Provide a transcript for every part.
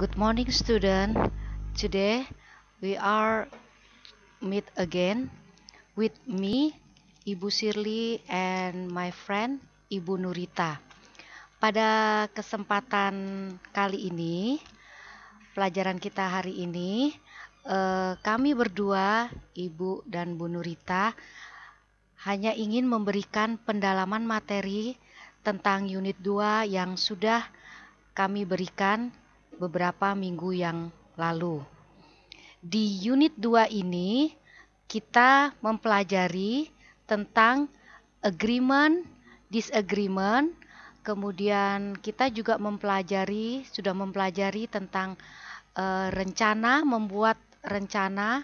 Good morning, student. Today we are meet again with me, Ibu Shirley, and my friend Ibu Nurita. Pada kesempatan kali ini, pelajaran kita hari ini, kami berdua, Ibu dan Bu Nurita, hanya ingin memberikan pendalaman materi tentang unit 2 yang sudah kami berikan beberapa minggu yang lalu. Di unit 2 ini kita mempelajari tentang agreement, disagreement, kemudian kita juga sudah mempelajari tentang rencana, membuat rencana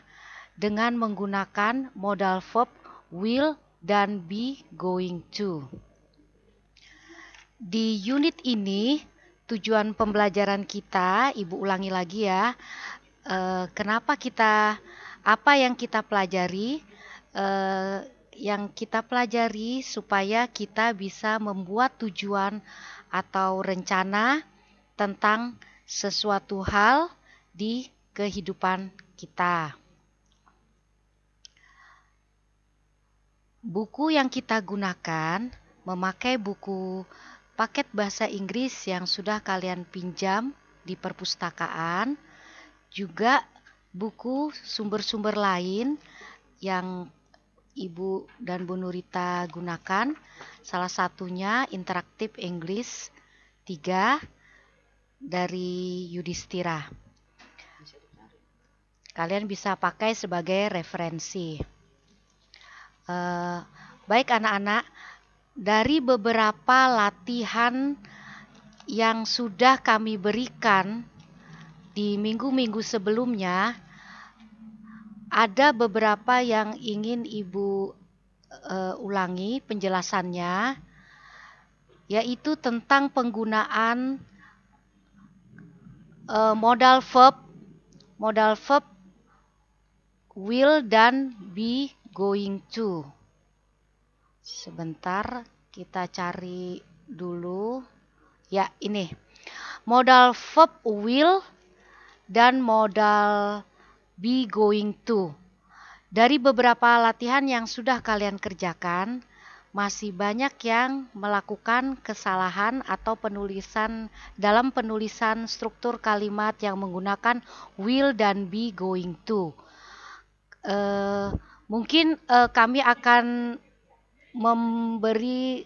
dengan menggunakan modal verb will dan be going to. Di unit ini tujuan pembelajaran kita, Ibu ulangi lagi ya, apa yang kita pelajari, supaya kita bisa membuat tujuan atau rencana tentang sesuatu hal di kehidupan kita. Buku yang kita gunakan memakai buku paket bahasa Inggris yang sudah kalian pinjam di perpustakaan, juga buku sumber-sumber lain yang Ibu dan Bu Nurita gunakan, salah satunya Interaktif English 3 dari Yudhistira. Kalian bisa pakai sebagai referensi. Baik anak-anak, dari beberapa latihan yang sudah kami berikan di minggu-minggu sebelumnya, ada beberapa yang ingin Ibu ulangi penjelasannya, yaitu tentang penggunaan modal verb will dan be going to. Sebentar, kita cari dulu. Ya, ini. Modal verb will dan modal be going to. Dari beberapa latihan yang sudah kalian kerjakan, masih banyak yang melakukan kesalahan atau dalam penulisan struktur kalimat yang menggunakan will dan be going to. Mungkin kami akan memberi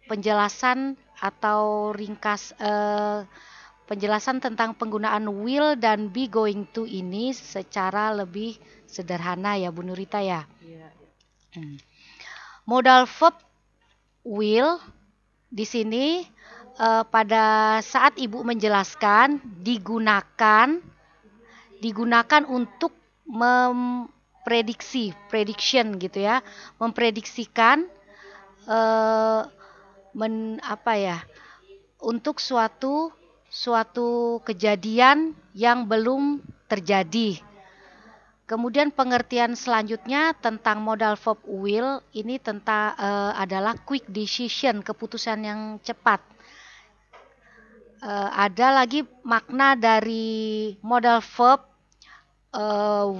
penjelasan atau penjelasan tentang penggunaan will dan be going to ini secara lebih sederhana ya Bu Nurita ya. Iya. Modal verb will di sini pada saat Ibu menjelaskan digunakan untuk prediction gitu ya, memprediksikan untuk suatu kejadian yang belum terjadi. Kemudian pengertian selanjutnya tentang modal verb will ini adalah quick decision, keputusan yang cepat. Ada lagi makna dari modal verb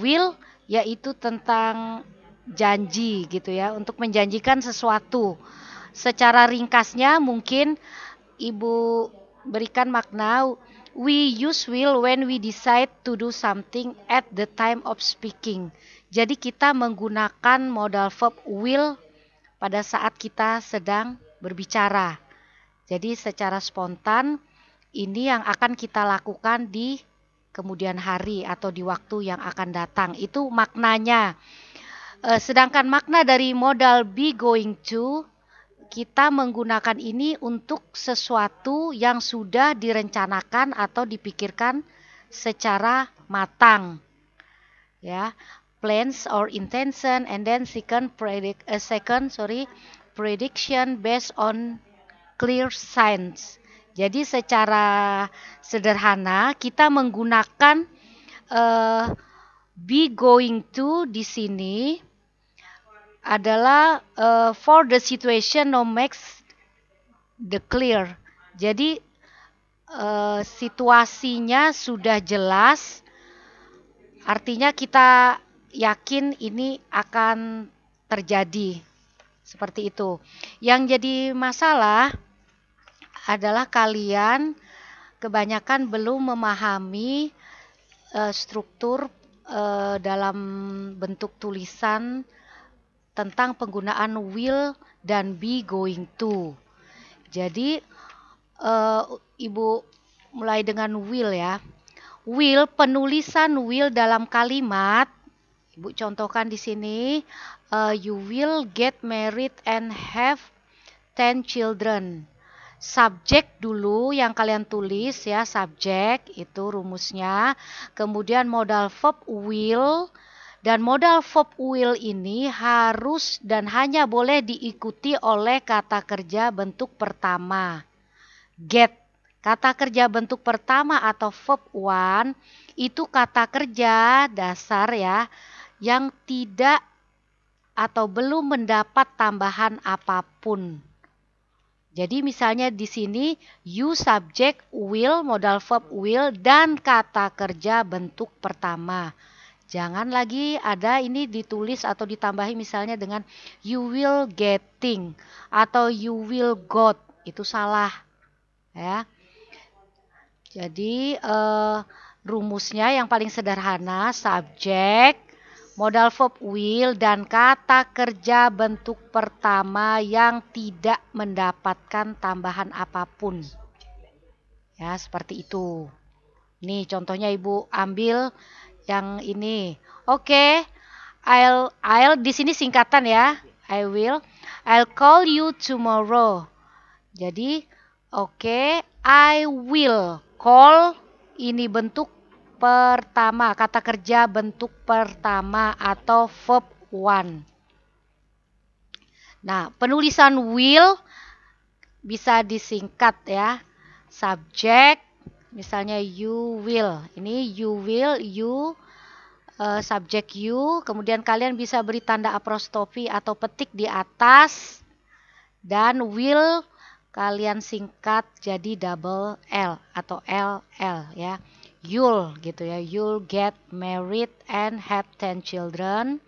will, yaitu tentang janji gitu ya, untuk menjanjikan sesuatu. Secara ringkasnya mungkin Ibu berikan makna, we use will when we decide to do something at the time of speaking. Jadi kita menggunakan modal verb will pada saat kita sedang berbicara. Jadi secara spontan ini yang akan kita lakukan di kemudian hari atau di waktu yang akan datang. Itu maknanya. Sedangkan makna dari modal be going to, kita menggunakan ini untuk sesuatu yang sudah direncanakan atau dipikirkan secara matang. Ya, plans or intention, and then prediction based on clear signs. Jadi secara sederhana kita menggunakan be going to di sini adalah for the situation no makes the clear. Jadi situasinya sudah jelas, artinya kita yakin ini akan terjadi. Seperti itu. Yang jadi masalah adalah kalian kebanyakan belum memahami struktur dalam bentuk tulisan tentang penggunaan will dan be going to. Jadi Ibu mulai dengan will ya. Will, penulisan will dalam kalimat, Ibu contohkan di sini, you will get married and have 10 children. Subjek dulu yang kalian tulis ya, subjek itu rumusnya. Kemudian modal verb will, dan modal verb will ini harus dan hanya boleh diikuti oleh kata kerja bentuk pertama. Get. Kata kerja bentuk pertama atau verb one itu kata kerja dasar ya, yang tidak atau belum mendapat tambahan apapun. Jadi misalnya di sini you subject will, modal verb will, dan kata kerja bentuk pertama. Jangan lagi ada ini ditulis atau ditambahi misalnya dengan you will getting atau you will got. Itu salah ya. Jadi rumusnya yang paling sederhana, subject, modal verb will, dan kata kerja bentuk pertama yang tidak mendapatkan tambahan apapun. Ya, seperti itu. Nih contohnya Ibu ambil yang ini. Oke, I'll di sini singkatan ya. I'll call you tomorrow. Jadi oke, I will call, ini bentuk pertama, kata kerja bentuk pertama atau verb one. Nah, penulisan will bisa disingkat ya. Subjek, misalnya you will. Ini you will, subjek you. Kemudian kalian bisa beri tanda apostrofi atau petik di atas. Dan will kalian singkat jadi double L atau LL ya. You'll gitu ya. You'll get married and have 10 children.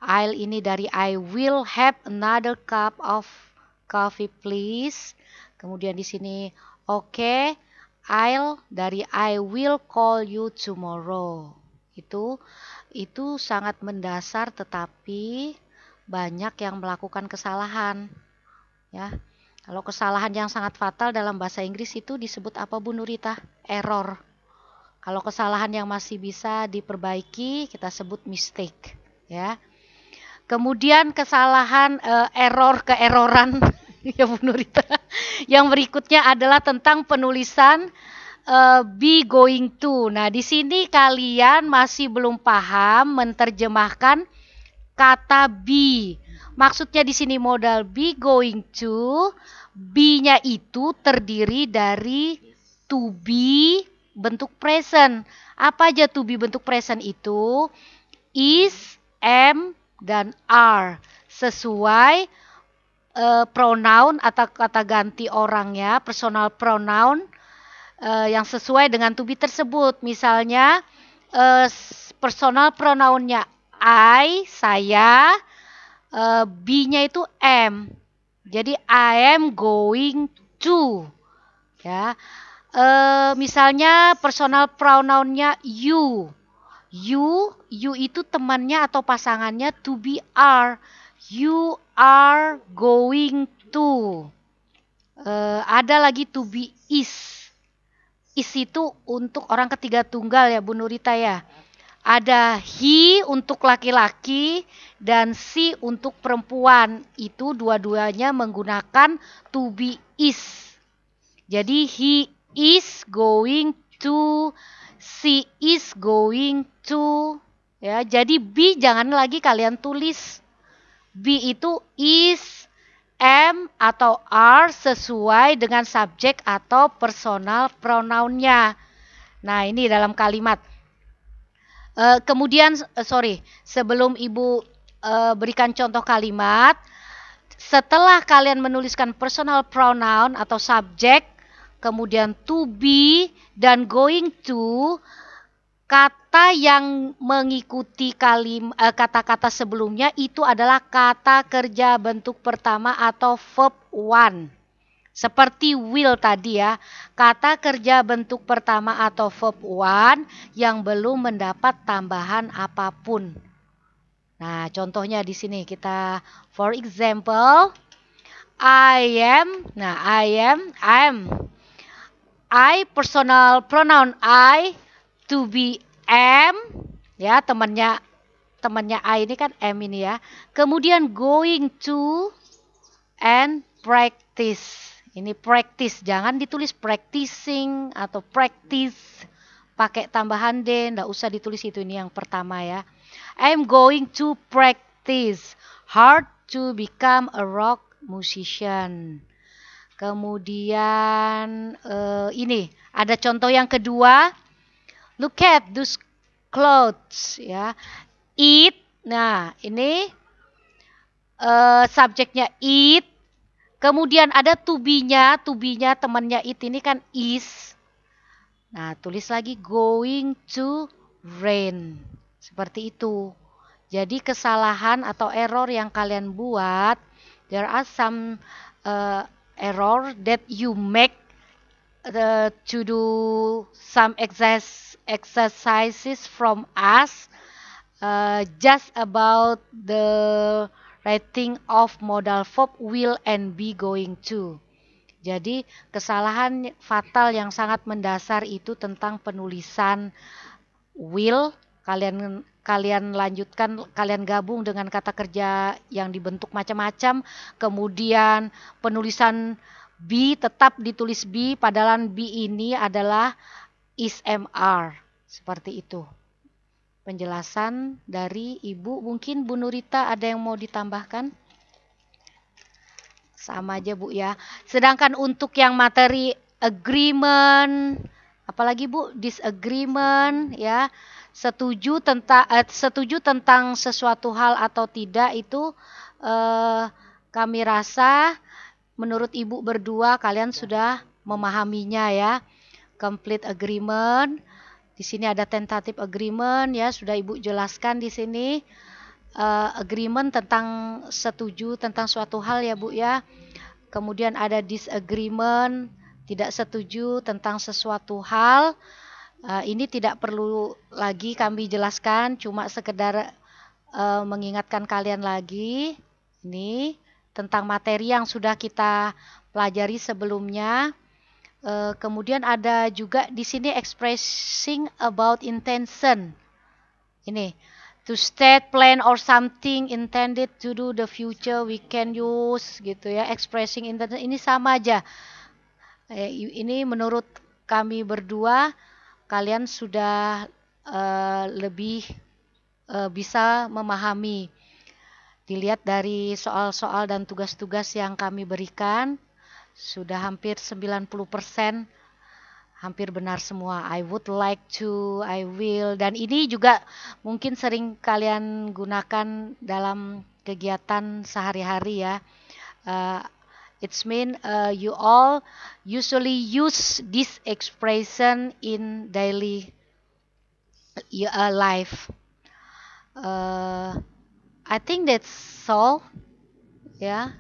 I'll ini dari I will have another cup of coffee please. Kemudian di sini oke, I'll dari I will call you tomorrow. Itu sangat mendasar tetapi banyak yang melakukan kesalahan. Ya. Kalau kesalahan yang sangat fatal dalam bahasa Inggris itu disebut apa Bu Nurita? Error. Kalau kesalahan yang masih bisa diperbaiki kita sebut mistake, ya. Kemudian kesalahan keeroran ya Bu Nurita. Yang berikutnya adalah tentang penulisan be going to. Nah, di sini kalian masih belum paham menerjemahkan kata be. Maksudnya di sini modal be going to, be-nya itu terdiri dari to be bentuk present. Apa aja to be bentuk present itu? Is, am, dan are. Sesuai pronoun atau kata ganti orangnya, personal pronoun yang sesuai dengan to be tersebut. Misalnya personal pronounnya I, saya, be-nya itu am. Jadi I am going to. Ya. Misalnya personal pronounnya you. You itu temannya atau pasangannya to be are. You are going to. Ada lagi to be is. Is itu untuk orang ketiga tunggal ya Bu Nurita ya. Ada he untuk laki-laki dan she untuk perempuan. Itu dua-duanya menggunakan to be is. Jadi he is going to, she is going to. Ya, jadi be jangan lagi kalian tulis. Be itu is, am, atau are sesuai dengan subjek atau personal pronounnya. Nah, ini dalam kalimat. Kemudian, sebelum Ibu berikan contoh kalimat, setelah kalian menuliskan personal pronoun atau subjek, kemudian to be, dan going to. Kata yang mengikuti kata-kata sebelumnya itu adalah kata kerja bentuk pertama atau verb one. Seperti will tadi ya, kata kerja bentuk pertama atau verb one yang belum mendapat tambahan apapun. Nah, contohnya di sini kita, for example, I am. Nah, I am. I personal pronoun I, to be am, ya temannya I ini kan am ini ya. Kemudian going to and practice. Ini practice, jangan ditulis practicing atau practice pakai tambahan d, nggak usah ditulis itu, ini yang pertama ya. I'm going to practice hard to become a rock musician. Kemudian ini ada contoh yang kedua. Look at those clothes ya. Eat. Nah, ini subjeknya eat. Kemudian ada to be-nya temannya it ini kan is. Nah, tulis lagi going to rain. Seperti itu. Jadi kesalahan atau error yang kalian buat, there are some error that you make to do some exercises from us just about the writing of modal verb will and be going to. Jadi kesalahan fatal yang sangat mendasar itu tentang penulisan will. Kalian lanjutkan, kalian gabung dengan kata kerja yang dibentuk macam-macam. Kemudian penulisan be tetap ditulis be, padahal be ini adalah is mr. Seperti itu. Penjelasan dari Ibu. Mungkin Bu Nurita ada yang mau ditambahkan? Sama aja Bu ya. Sedangkan untuk yang materi agreement, apalagi Bu, disagreement ya, setuju tentang sesuatu hal atau tidak itu kami rasa menurut Ibu berdua kalian sudah memahaminya ya. Complete agreement. Di sini ada tentative agreement ya, sudah Ibu jelaskan di sini. Agreement tentang setuju tentang suatu hal ya Bu ya. Kemudian ada disagreement, tidak setuju tentang sesuatu hal. Ini tidak perlu lagi kami jelaskan, cuma sekedar mengingatkan kalian lagi. Ini tentang materi yang sudah kita pelajari sebelumnya. Kemudian ada juga di sini expressing about intention. Ini to state plan or something intended to do the future we can use gitu ya. Expressing intention ini sama aja. Ini menurut kami berdua kalian sudah lebih bisa memahami. Dilihat dari soal-soal dan tugas-tugas yang kami berikan, sudah hampir 90%, hampir benar semua. I would like to, I will, dan ini juga mungkin sering kalian gunakan dalam kegiatan sehari-hari ya. It's mean you all usually use this expression in daily life. I think that's all. Yeah.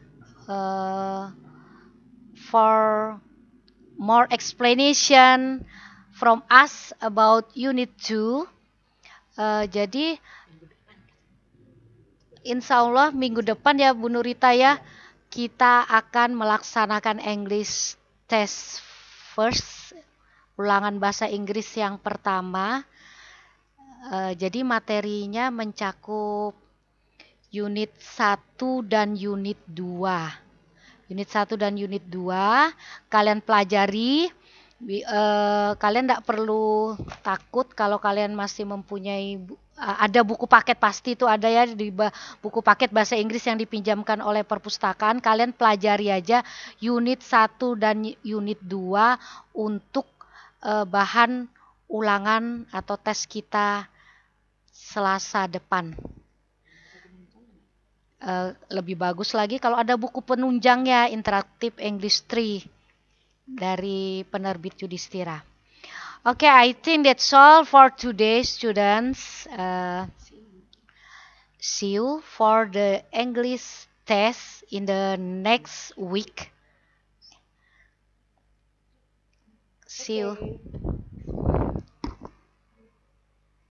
For more explanation from us about Unit 2. Jadi insya Allah minggu depan ya Bu Nurita ya, kita akan melaksanakan English test first, ulangan bahasa Inggris yang pertama. Jadi materinya mencakup unit 1 dan unit 2. Unit 1 dan unit 2 kalian pelajari. Kalian tidak perlu takut kalau kalian masih mempunyai ada buku paket, pasti itu ada ya di buku paket bahasa Inggris yang dipinjamkan oleh perpustakaan. Kalian pelajari aja unit 1 dan unit 2 untuk bahan ulangan atau tes kita Selasa depan. Lebih bagus lagi kalau ada buku penunjangnya, Interactive English 3. dari penerbit Yudhistira. Okay, I think that's all for today, students. See you for the English test in the next week. See you.